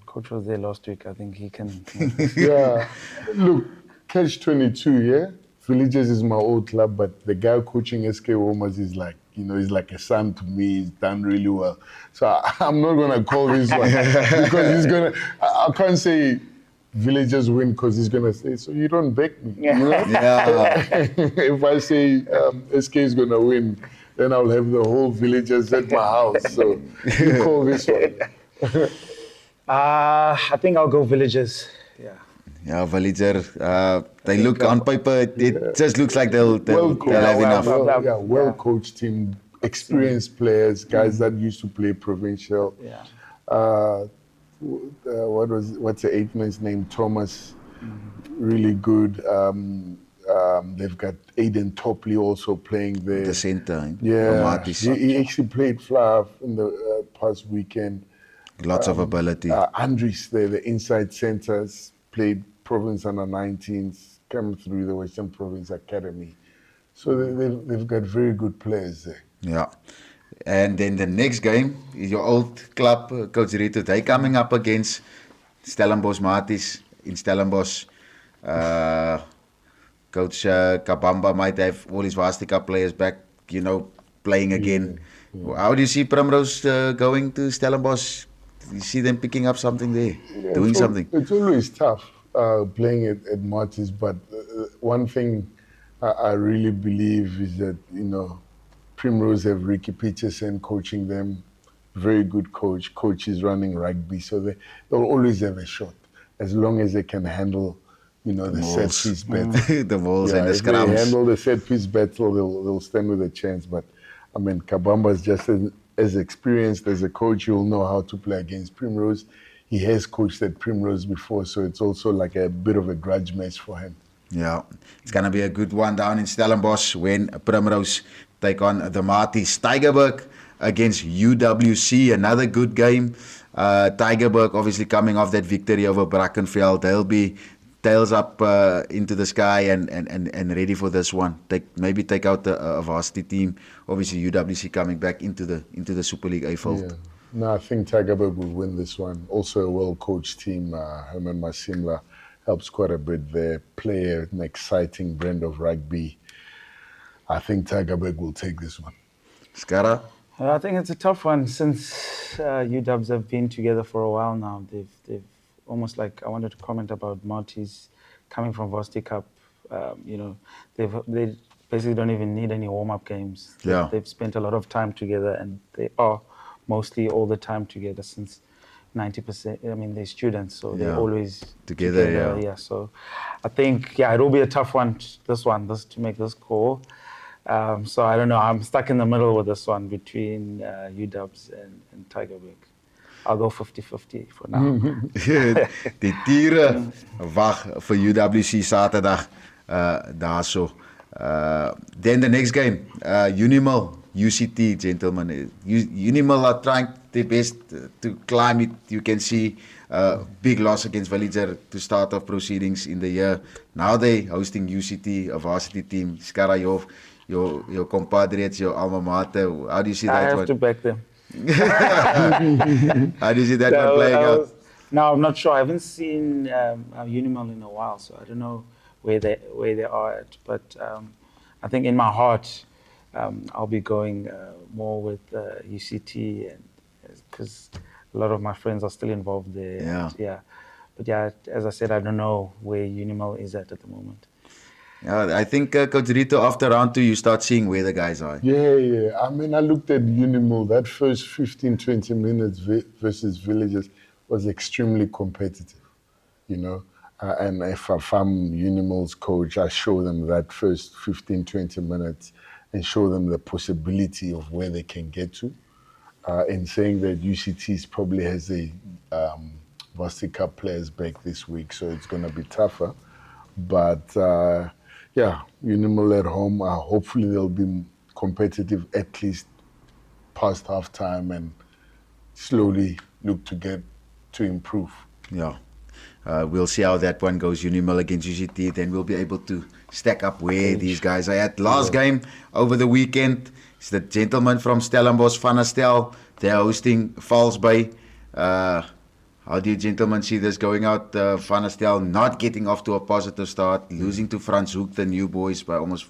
Coach was there last week. I think he can. Yeah. Look, Catch-22, yeah? Villagers is my old club, but the guy coaching SK Homers is like, he's like a son to me. He's done really well. So I'm not going to call this one because he's going to... I can't say Villagers win because he's going to say, so you don't back me. Yeah. If I say SK is going to win, then I'll have the whole Villagers at my house. So you call this one. I think I'll go Villagers. Yeah, Villager. They look on paper. It just looks like they'll have enough. Well-coached team, experienced players, guys that used to play provincial. What's the 8-man's name? Thomas. Really good. They've got Aiden Topley also playing there. The center. Yeah, he actually played fly in the past weekend. Lots of ability. Andres there, the inside centers, played Province under 19s, come through the Western Province Academy. So they've got very good players there. Yeah. And then the next game is your old club, Coach Rito. They coming up against Stellenbosch Maties in Stellenbosch. Coach Kabamba might have all his Varsity Cup players back, playing again. Yeah. How do you see Primrose going to Stellenbosch? Do you see them picking up something there, doing something? It's always tough playing at Maties, but one thing I really believe is that, Primrose have Ricky Peterson coaching them, very good coach. Coach is running rugby, so they'll always have a shot as long as they can handle, the set piece battle. The balls and the if scrums. They handle the set piece battle, they'll stand with a chance. But I mean, Kabamba is just as experienced as a coach. He'll know how to play against Primrose. He has coached at Primrose before, so it's also like a bit of a grudge match for him. Yeah, it's going to be a good one down in Stellenbosch when Primrose take on the Maties. Tygerberg against UWC, another good game. Tygerberg obviously coming off that victory over Brackenfell. They'll be tails up into the sky and ready for this one. Maybe take out the varsity team. Obviously UWC coming back into the Super League A fold. Yeah. No, I think Tygerberg will win this one. Also a well-coached team. Herman Masimla helps quite a bit there. Play an exciting brand of rugby. I think Tygerberg will take this one. Scara? I think it's a tough one since UWs have been together for a while now. They've almost like, I wanted to comment about Maties coming from Varsity Cup. They basically don't even need any warm-up games. Yeah. They've spent a lot of time together, and they are mostly all the time together since 90%. I mean, they're students, so they're always together. Yeah. So I think, it'll be a tough one, to make this call. So I don't know. I'm stuck in the middle with this one between UWs and Tygerberg. I'll go 50-50 for now. Die tiere wag vir UWC Saterdag daarso. Then the next game, Unimal, UCT, gentlemen. Unimal are trying their best to climb it. You can see big loss against Villager to start off proceedings in the year. Now they hosting UCT, a varsity team. Scara, your compatriots, your alma mater. How do you see that one? I have to back them. How do you see that one playing out? No, I'm not sure. I haven't seen Unimal in a while, so I don't know where they are at. But I think in my heart, I'll be going more with UCT, and because a lot of my friends are still involved there. Yeah. But as I said, I don't know where Unimal is at the moment. Yeah, I think Coach Rito, after round 2, you start seeing where the guys are. Yeah. I mean, I looked at Unimal. That first 15-20 minutes versus Villagers was extremely competitive, and if I'm Unimal's coach, I show them that first 15-20 minutes and show them the possibility of where they can get to. In saying that UCT probably has the Varsity Cup players back this week, so it's going to be tougher. But Unimal at home, hopefully they'll be competitive at least past half-time and slowly look to get to improve. Yeah. We'll see how that one goes, Unimal against UCT, then we'll be able to stack up where these guys are at. Last game over the weekend is the gentlemen from Stellenbosch, Van der Stel. They're hosting Falls Bay. How do you gentlemen see this going out? Van der Stel not getting off to a positive start, losing to Frans Hoek, the new boys, by almost,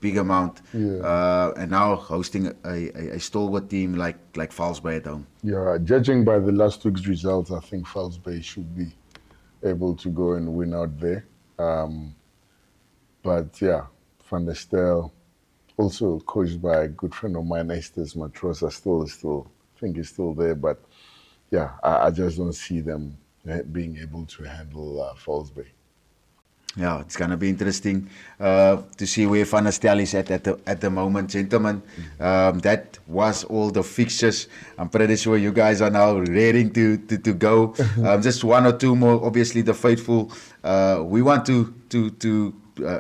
big amount. And now hosting a stalwart team like Falls Bay at home. Yeah, judging by the last week's results, I think Falls Bay should be able to go and win out there. But Van der Stel, also coached by a good friend of mine, Estes Matrosa, still think he's still there, but I just don't see them being able to handle Falls Bay. Yeah, it's going to be interesting to see where Van der Stel is at the moment, gentlemen. That was all the fixtures. I'm pretty sure you guys are now ready to go. Just one or two more, obviously the faithful we want to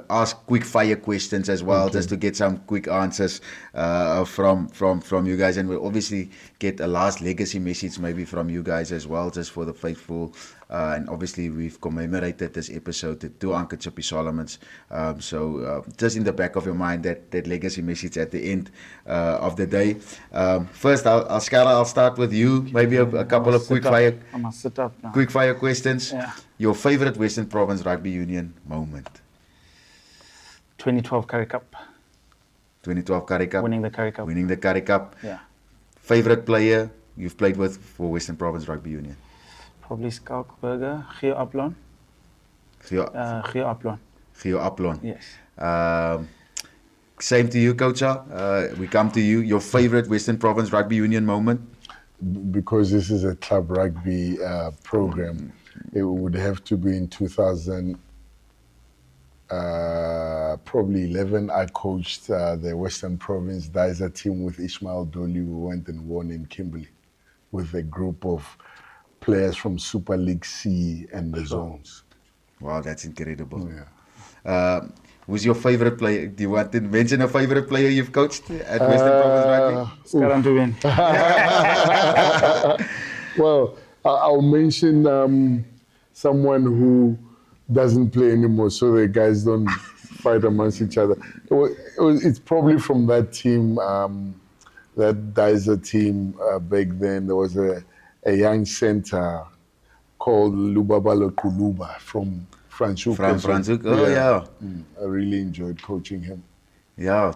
ask quick fire questions as well, just to get some quick answers from you guys, and we'll obviously get a last legacy message maybe from you guys as well, just for the faithful. And obviously we've commemorated this episode to Uncle Chippy Solomons. So just in the back of your mind, that legacy message at the end of the day. First, Scara, I'll start with you. Maybe a couple of quick fire. I must sit up now. Quick fire questions. Yeah. Your favorite Western Province Rugby Union moment? 2012 Currie Cup. 2012 Currie Cup. Winning the Currie Cup. Winning the Currie Cup. Yeah. Favorite player you've played with for Western Province Rugby Union? Probably Skalkberger, Gio Aplon. Gio Gio Aplon. Aplon. Yes. Same to you, Coach. We come to you. Your favorite Western Province Rugby Union moment? Because this is a club rugby program, it would have to be in 2000, probably 11. I coached the Western Province Dizer team with Ishmael Dolly. We went and won in Kimberley with a group of players from Super League C and the zones. Wow, that's incredible. Yeah. Who's your favorite player? Do you want to mention a favorite player you've coached at Western Province Rugby? Scara to win. Well, I'll mention someone who doesn't play anymore, so the guys don't fight amongst each other. It's probably from that team, that Dizer team back then. There was a young center called Lubabalo Kuluba from Franschhoek. From Franschhoek, oh yeah. I really enjoyed coaching him. Yeah,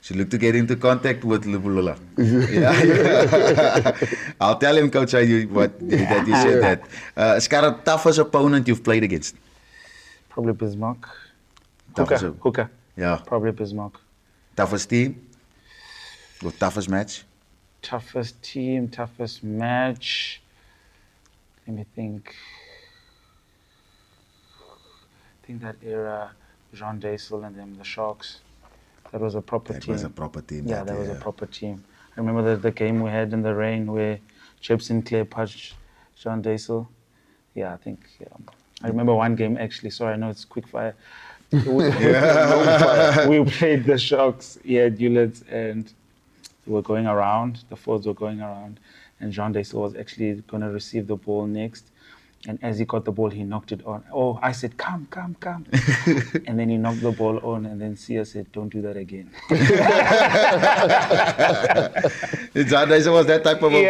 should look to get into contact with Lubulula. Yeah. I'll tell him, Coach, that you said that. Scara, toughest opponent you've played against? Probably Bismarck. Toughest, Hooker. yeah. Probably Bismarck. Toughest team? Or toughest match? Toughest team, toughest match. Let me think. I think that era, Jean Daisel and them, the Sharks. That was a proper team. That was a proper team. Yeah, that was a proper team. I remember the game we had in the rain where Jeb Sinclair punched Jean Daisel. Yeah, I think. Yeah. I remember one game actually. Sorry, I know it's quick fire. We played the Sharks here at Hewlett's, and we were going around. The forwards were going around, and Jean Daisel was actually going to receive the ball next. And as he got the ball, he knocked it on. Oh, I said, come. And then he knocked the ball on, and then Sia said, don't do that again. John Dyson was that type of a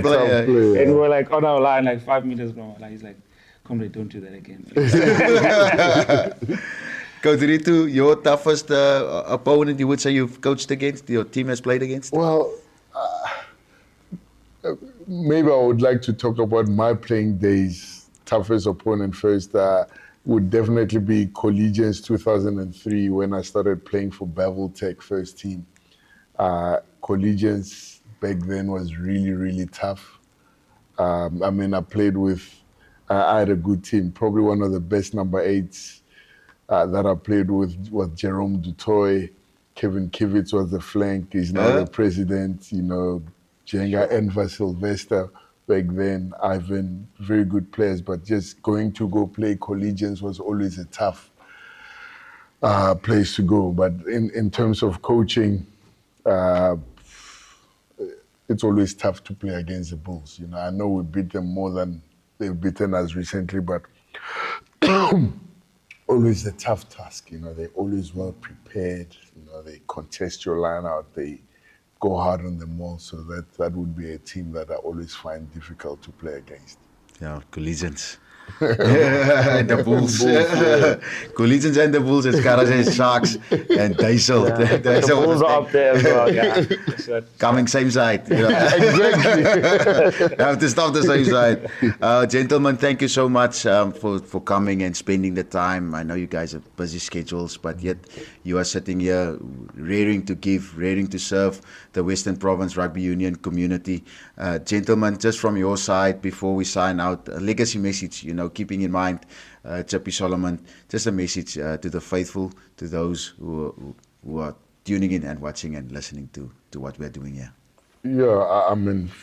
player. And we were like on our line, like 5 meters from our line. He's like, comrade, don't do that again. Coach Ritu, your toughest opponent you would say you've coached against, your team has played against? Well, maybe I would like to talk about my playing days. Toughest opponent first would definitely be Collegians 2003 when I started playing for Bevel Tech first team. Collegians back then was really, really tough. I played with, I had a good team. Probably one of the best number 8s that I played with was Jerome Dutoy. Kevin Kivitz was the flank. He's now the president, Jenga, Enver Sylvester back then, Ivan, very good players, but just going to go play Collegians was always a tough place to go. But in terms of coaching, it's always tough to play against the Bulls. I know we beat them more than they've beaten us recently, but always a tough task. They're always well prepared. They contest your line out. They go hard on them all, so that would be a team that I always find difficult to play against. Yeah, Collegians. And the Bulls. Collegians and the Bulls, and Scara and Sharks and Diesel. The Bulls are up there as well, yeah. Coming same side. Exactly. Have to stop the same side. Gentlemen, thank you so much for coming and spending the time. I know you guys have busy schedules, but yet you are sitting here raring to give, raring to serve the Western Province Rugby Union community. Gentlemen, just from your side, before we sign out, a legacy message, keeping in mind Chippy Solomons, just a message to the faithful, to those who are tuning in and watching and listening to what we're doing here. Yeah,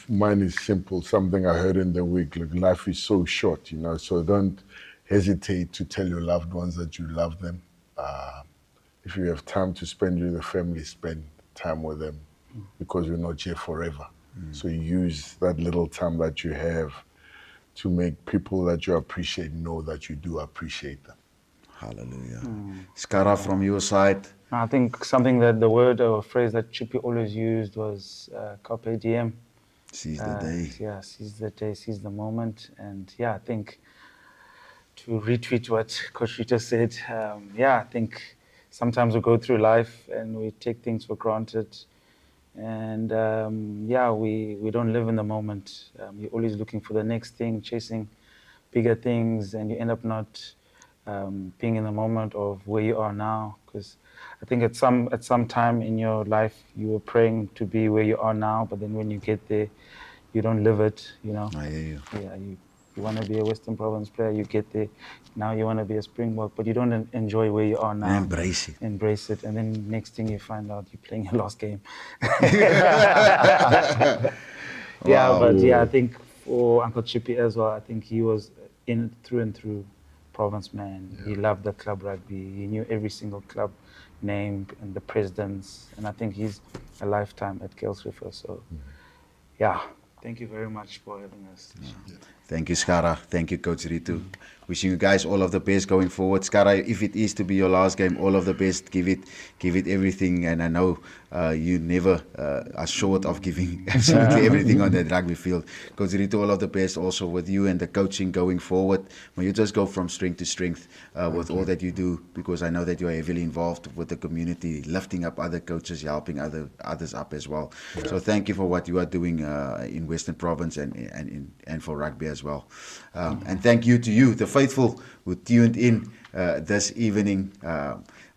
mine is simple, something I heard in the week. Like, life is so short, so don't hesitate to tell your loved ones that you love them. If you have time to spend with the family, spend time with them because you're not here forever. So use that little time that you have to make people that you appreciate know that you do appreciate them. Hallelujah. Scara, from your side. I think something that the word or phrase that Chippy always used was carpe diem. Seize the day. Yeah, seize the day, seize the moment. And yeah, I think to retweet what Coach Rita said, I think sometimes we go through life and we take things for granted. And we don't live in the moment. You're always looking for the next thing, chasing bigger things, and you end up not being in the moment of where you are now. Because I think at some time in your life you were praying to be where you are now, but then when you get there, you don't live it. You know. I hear you. Yeah, you want to be a Western Province player, you get there. Now you want to be a Springbok, but you don't enjoy where you are now. Embrace it. Embrace it, and then next thing you find out you're playing your last game. I think for Uncle Chippy as well, I think he was through and through Province man. He loved the club rugby. He knew every single club name and the presidents, and I think he's a lifetime at Kels River. So, thank you very much for having us. Thank you, Scara. Thank you, Coach Ritu. Wishing you guys all of the best going forward. Scara, if it is to be your last game, all of the best. Give it everything. And I know you never are short of giving absolutely everything on that rugby field. Coach Ritu, all of the best also with you and the coaching going forward. When you just go from strength to strength with all that you do, because I know that you are heavily involved with the community, lifting up other coaches, helping others up as well. Yeah. So thank you for what you are doing in Western Province and for rugby as well. And thank you to you, the faithful who tuned in this evening.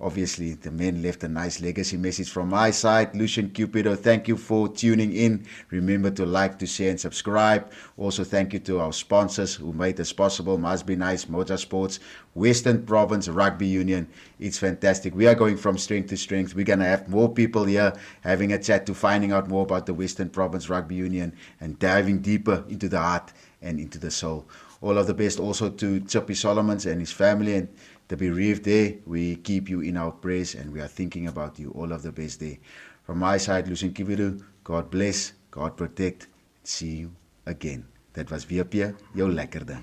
Obviously, the men left a nice legacy message from my side. Lucian Cupido, thank you for tuning in. Remember to like, to share, and subscribe. Also, thank you to our sponsors who made this possible. Must Be Nice, MOJA Sports, Western Province Rugby Union. It's fantastic. We are going from strength to strength. We're going to have more people here having a chat to finding out more about the Western Province Rugby Union and diving deeper into the heart and into the soul. All of the best also to Chippy Solomons and his family and the bereaved there. We keep you in our prayers and we are thinking about you. All of the best there. From my side, Lucian Kiviru, God bless, God protect. See you again. That was WP Jou Lekker Ding.